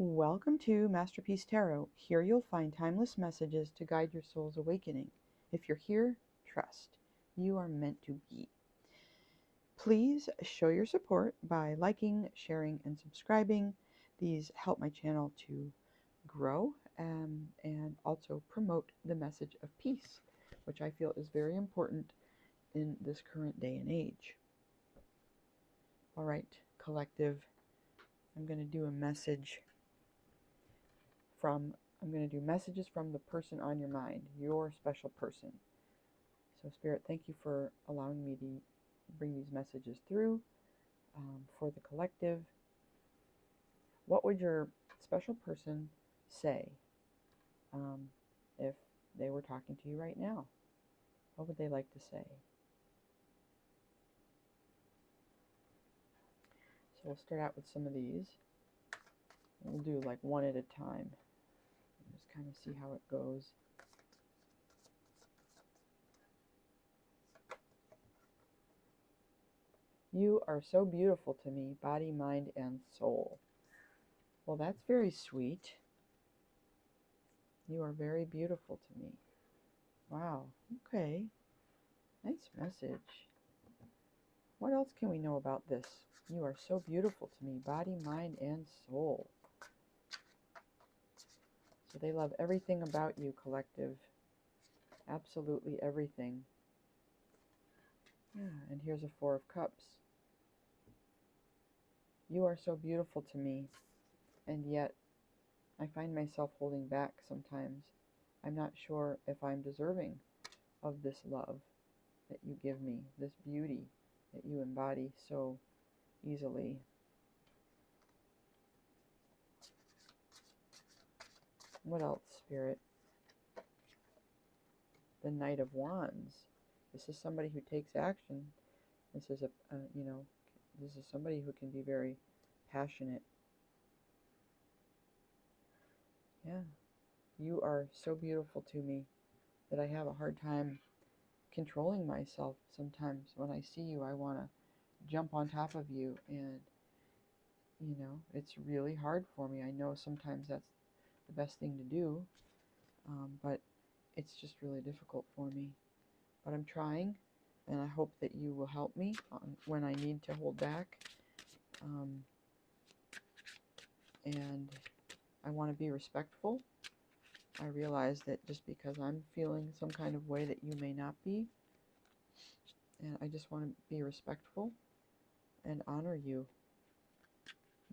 Welcome to Masterpiece Tarot. Here you'll find timeless messages to guide your soul's awakening. If you're here, trust. You are meant to be. Please show your support by liking, sharing, and subscribing. These help my channel to grow and also promote the message of peace, which I feel is very important in this current day and age. All right, collective, I'm going to do messages from the person on your mind, your special person. So Spirit, thank you for allowing me to bring these messages through for the collective. What would your special person say if they were talking to you right now? What would they like to say? So we'll start out with some of these. We'll do like one at a time. Just kind of see how it goes. You are so beautiful to me, body, mind, and soul. Well, that's very sweet. You are very beautiful to me. Wow. Okay. Nice message. What else can we know about this? You are so beautiful to me, body, mind, and soul. So they love everything about you, collective. Absolutely everything. Yeah, and here's a Four of Cups. You are so beautiful to me, and yet I find myself holding back sometimes. I'm not sure if I'm deserving of this love that you give me, this beauty that you embody so easily. What else, Spirit? The Knight of Wands. This is somebody who takes action. This is this is somebody who can be very passionate. Yeah. You are so beautiful to me that I have a hard time controlling myself sometimes. When I see you, I want to jump on top of you, and it's really hard for me. I know sometimes that's the best thing to do, but it's just really difficult for me. But I'm trying, and I hope that you will help me when I need to hold back. And I want to be respectful. I realize that just because I'm feeling some kind of way that you may not be, and I just want to be respectful and honor you.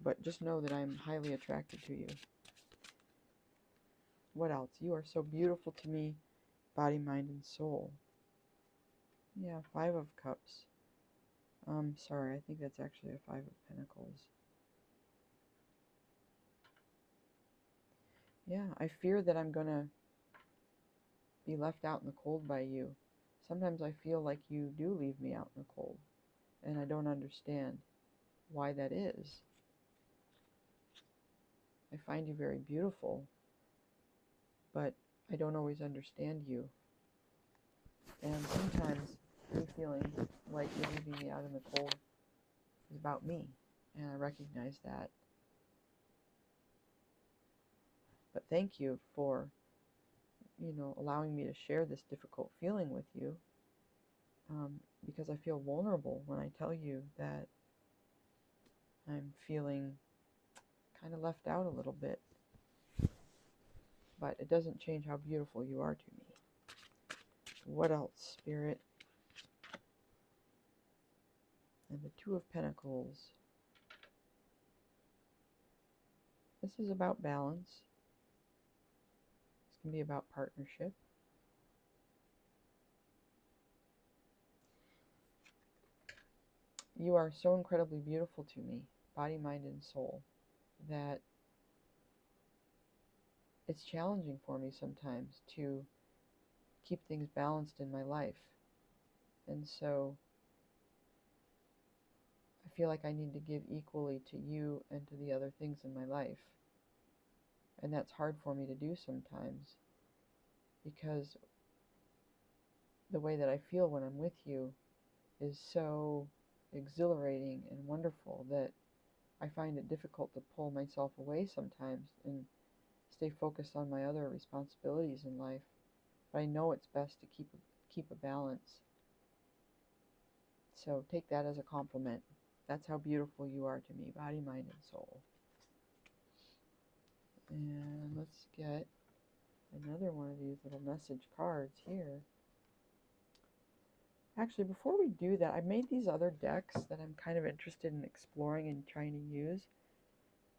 But just know that I'm highly attracted to you. What else? You are so beautiful to me, body, mind, and soul. Yeah, Five of Cups. Sorry, I think that's actually a Five of Pentacles. Yeah, I fear that I'm going to be left out in the cold by you. Sometimes I feel like you do leave me out in the cold, and I don't understand why that is. I find you very beautiful, but I don't always understand you. And sometimes me feeling like you're leaving me out in the cold is about me, and I recognize that. But thank you for, allowing me to share this difficult feeling with you, because I feel vulnerable when I tell you that I'm feeling kind of left out a little bit. But it doesn't change how beautiful you are to me. What else, Spirit? And the Two of Pentacles. This is about balance. This can be about partnership. You are so incredibly beautiful to me, body, mind, and soul, that it's challenging for me sometimes to keep things balanced in my life. And so I feel like I need to give equally to you and to the other things in my life. And that's hard for me to do sometimes, because the way that I feel when I'm with you is so exhilarating and wonderful that I find it difficult to pull myself away sometimes and stay focused on my other responsibilities in life. But I know it's best to keep a balance. So take that as a compliment. That's how beautiful you are to me, body, mind, and soul. And let's get another one of these little message cards here. Actually, before we do that, I made these other decks that I'm kind of interested in exploring and trying to use.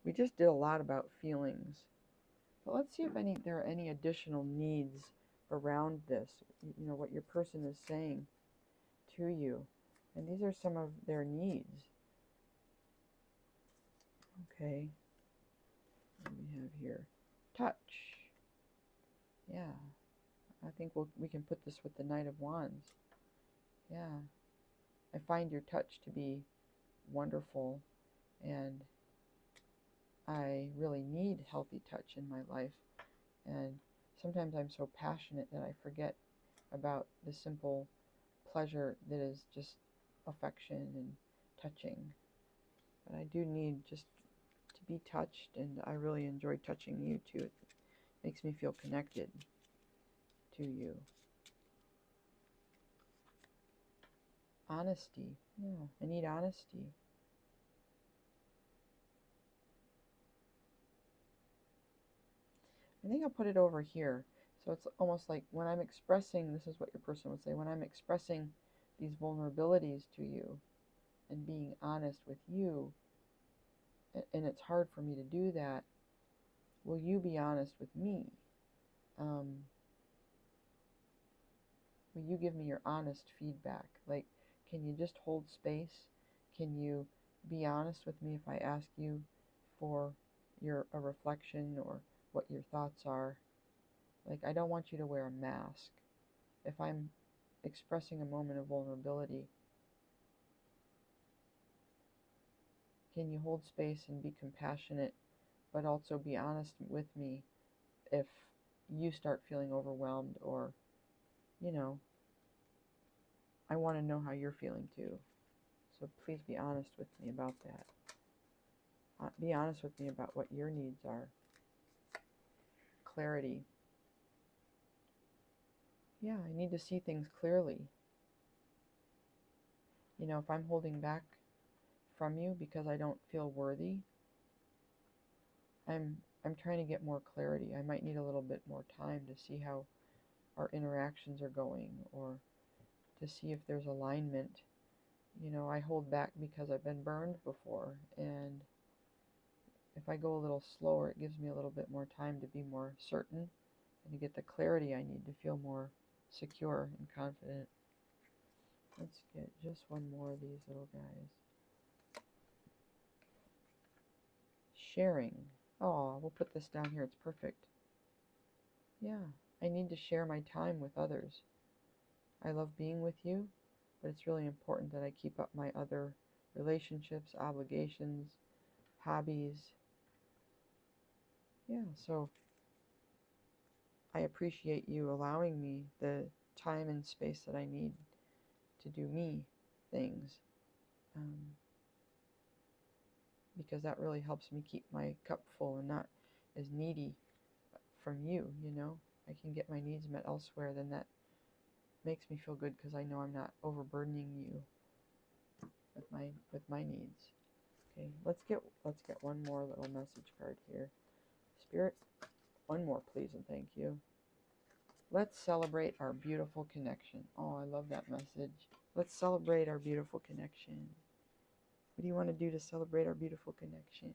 We just did a lot about feelings. But let's see if there are any additional needs around this, what your person is saying to you. And these are some of their needs. Okay. What do we have here? Touch. Yeah. I think we can put this with the Knight of Wands. Yeah. I find your touch to be wonderful, and I really need healthy touch in my life. And sometimes I'm so passionate that I forget about the simple pleasure that is just affection and touching. But I do need just to be touched, and I really enjoy touching you too. It makes me feel connected to you. Honesty. Yeah, I need honesty. I think I'll put it over here. So it's almost like when I'm expressing, this is what your person would say, when I'm expressing these vulnerabilities to you and being honest with you, and it's hard for me to do that, will you be honest with me? Will you give me your honest feedback? Like, can you just hold space? Can you be honest with me if I ask you for a reflection or what your thoughts are? Like, I don't want you to wear a mask. If I'm expressing a moment of vulnerability, can you hold space and be compassionate, but also be honest with me if you start feeling overwhelmed, or, I want to know how you're feeling too. So please be honest with me about that. Be honest with me about what your needs are. Clarity. Yeah, I need to see things clearly. If I'm holding back from you because I don't feel worthy, I'm trying to get more clarity. I might need a little bit more time to see how our interactions are going, or to see if there's alignment. I hold back because I've been burned before, and if I go a little slower, it gives me a little bit more time to be more certain and to get the clarity I need to feel more secure and confident. Let's get just one more of these little guys. Sharing. Oh, we'll put this down here. It's perfect. Yeah, I need to share my time with others. I love being with you, but it's really important that I keep up my other relationships, obligations, hobbies. Yeah, so I appreciate you allowing me the time and space that I need to do me things, because that really helps me keep my cup full and not as needy from you. I can get my needs met elsewhere, then that makes me feel good because I know I'm not overburdening you with my needs. Okay, let's get one more little message card here. Spirit, one more please and thank you. Let's celebrate our beautiful connection. Oh, I love that message. Let's celebrate our beautiful connection. What do you want to do to celebrate our beautiful connection?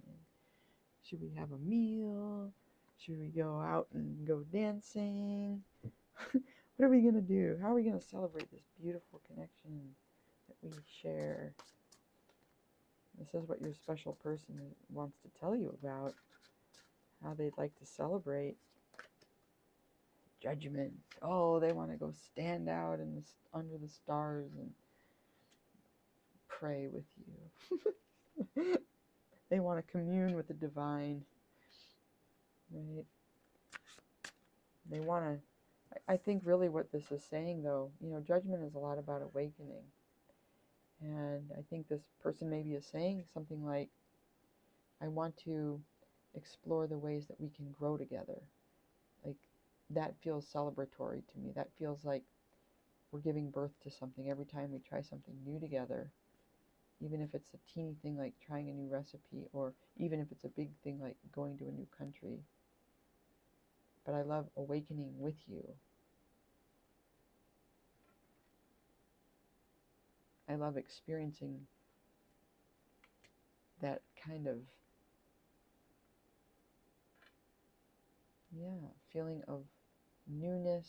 Should we have a meal? Should we go out and go dancing? What are we going to do? How are we going to celebrate this beautiful connection that we share? This is what your special person wants to tell you about, how they'd like to celebrate. Judgment. Oh, they want to go stand out under the stars and pray with you. They want to commune with the divine, right? They want to, I think really what this is saying though, judgment is a lot about awakening. And I think this person maybe is saying something like, I want to explore the ways that we can grow together. Like, that feels celebratory to me. That feels like we're giving birth to something every time we try something new together. Even if it's a teeny thing like trying a new recipe, or even if it's a big thing like going to a new country. But I love awakening with you. I love experiencing that kind of, feeling of newness,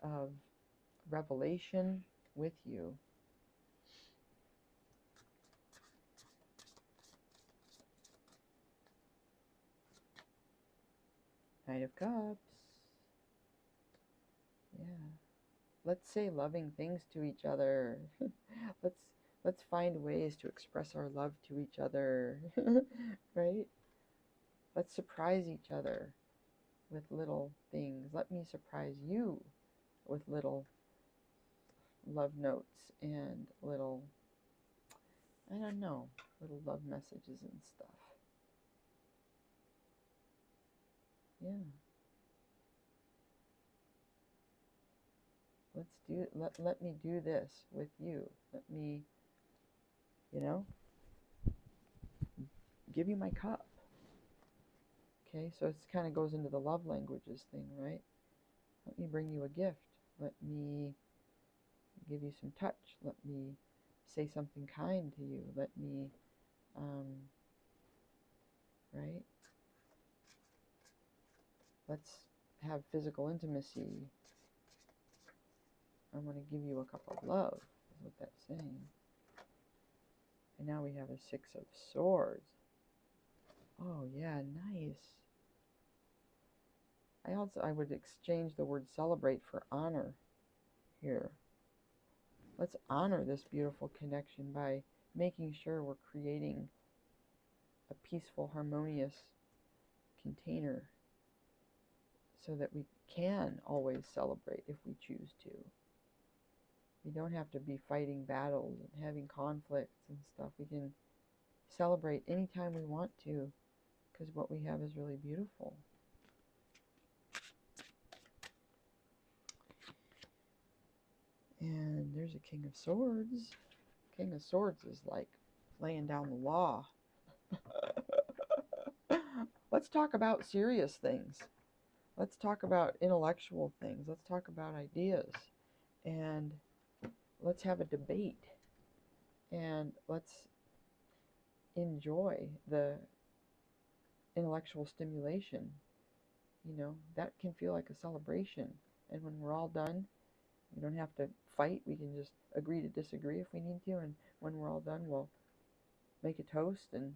of revelation with you. Knight of Cups. Yeah. Let's say loving things to each other. let's find ways to express our love to each other. Right? Let's surprise each other with little things. Let me surprise you with little love notes and little, I don't know, little love messages and stuff. Yeah. Let me do this with you. Let me, give you my cup. Okay, so it kind of goes into the love languages thing, right? Let me bring you a gift. Let me give you some touch. Let me say something kind to you. Let me, right? Let's have physical intimacy. I want to give you a cup of love, is what that's saying. And now we have a Six of Swords. Oh yeah, nice. I would exchange the word celebrate for honor here. Let's honor this beautiful connection by making sure we're creating a peaceful, harmonious container so that we can always celebrate if we choose to. We don't have to be fighting battles and having conflicts and stuff. We can celebrate anytime we want to, because what we have is really beautiful. And there's a King of Swords. King of Swords is like laying down the law. Let's talk about serious things. Let's talk about intellectual things. Let's talk about ideas. And let's have a debate. And let's enjoy the intellectual stimulation. That can feel like a celebration. And when we're all done, we don't have to fight. We can just agree to disagree if we need to. And when we're all done, we'll make a toast and,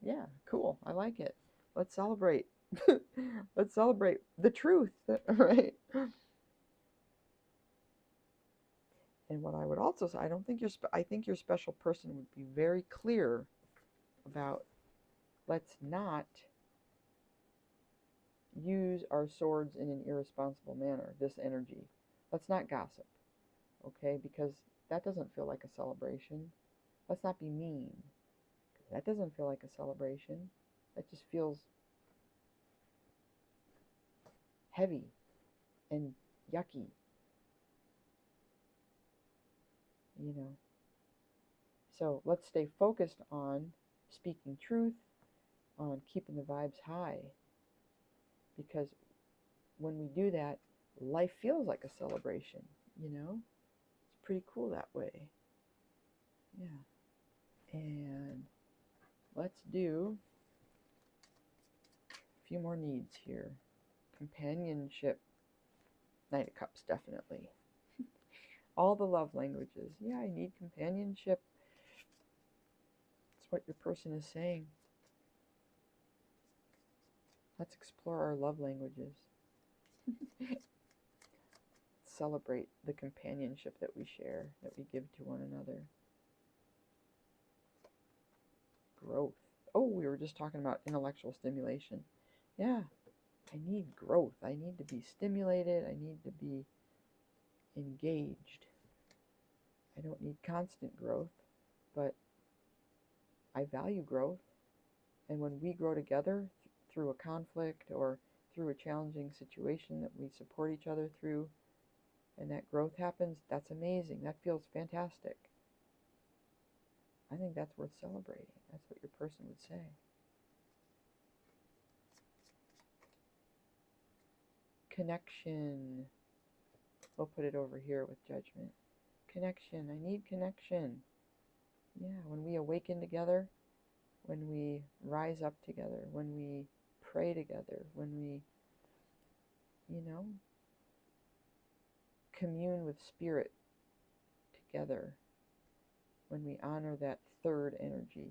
yeah, cool. I like it. Let's celebrate. Let's celebrate the truth, right? And what I would also say, I think your special person would be very clear about, let's not use our swords in an irresponsible manner, this energy. Let's not gossip, okay? Because that doesn't feel like a celebration. Let's not be mean. That doesn't feel like a celebration. That just feels heavy and yucky, So let's stay focused on speaking truth, on keeping the vibes high. Because when we do that, life feels like a celebration, It's pretty cool that way. Yeah. And let's do a few more needs here. Companionship. Knight of Cups, definitely. All the love languages. Yeah, I need companionship. That's what your person is saying. Let's explore our love languages. Celebrate the companionship that we share, that we give to one another. Growth. Oh, we were just talking about intellectual stimulation. Yeah, I need growth. I need to be stimulated. I need to be engaged. I don't need constant growth, but I value growth. And when we grow together through a conflict or through a challenging situation that we support each other through, and that growth happens, that's amazing. That feels fantastic. I think that's worth celebrating. That's what your person would say. Connection. We'll put it over here with judgment. Connection. I need connection. Yeah, when we awaken together, when we rise up together, when we pray together, when we, commune with spirit together, when we honor that third energy,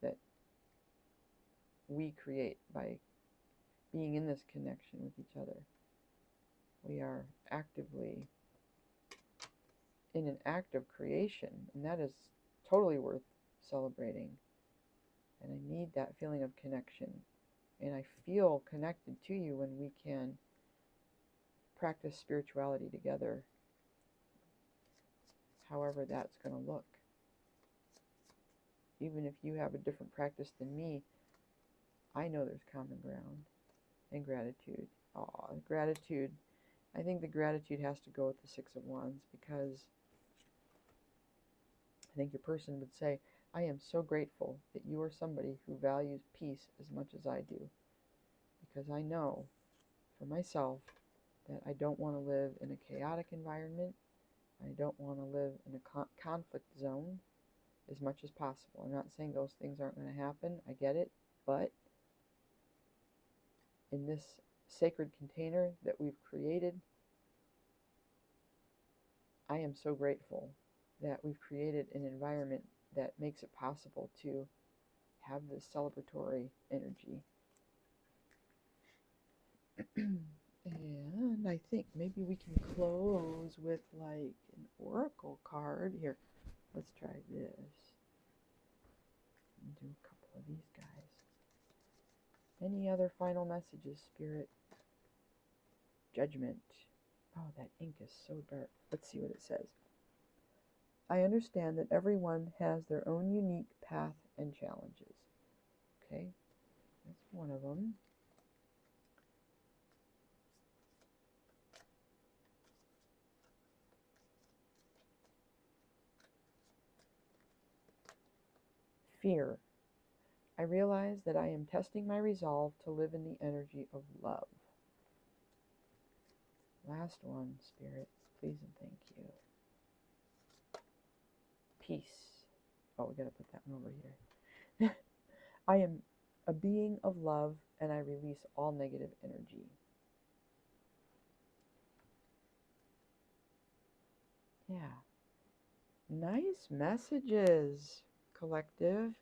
that we create by being in this connection with each other. We are actively in an act of creation, and that is totally worth celebrating. And I need that feeling of connection. And I feel connected to you when we can practice spirituality together, however that's going to look. Even if you have a different practice than me, I know there's common ground and gratitude. Gratitude. I think the gratitude has to go with the Six of Wands, because I think your person would say, I am so grateful that you are somebody who values peace as much as I do, because I know for myself that I don't want to live in a chaotic environment. I don't want to live in a conflict zone as much as possible. I'm not saying those things aren't going to happen. I get it. But in this sacred container that we've created, I am so grateful that we've created an environment that makes it possible to have this celebratory energy. And I think maybe we can close with like an oracle card. Here, let's try this. And do a couple of these guys. Any other final messages, Spirit? Judgment. Oh, that ink is so dark. Let's see what it says. I understand that everyone has their own unique path and challenges. Okay, that's one of them. Fear. I realize that I am testing my resolve to live in the energy of love. Last one, Spirit. Please and thank you. Peace. Oh, we gotta put that one over here. I am a being of love, and I release all negative energy. Yeah. Nice messages, collective.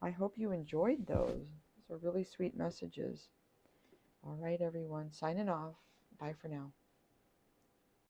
I hope you enjoyed those. Those are really sweet messages. All right, everyone. Signing off. Bye for now.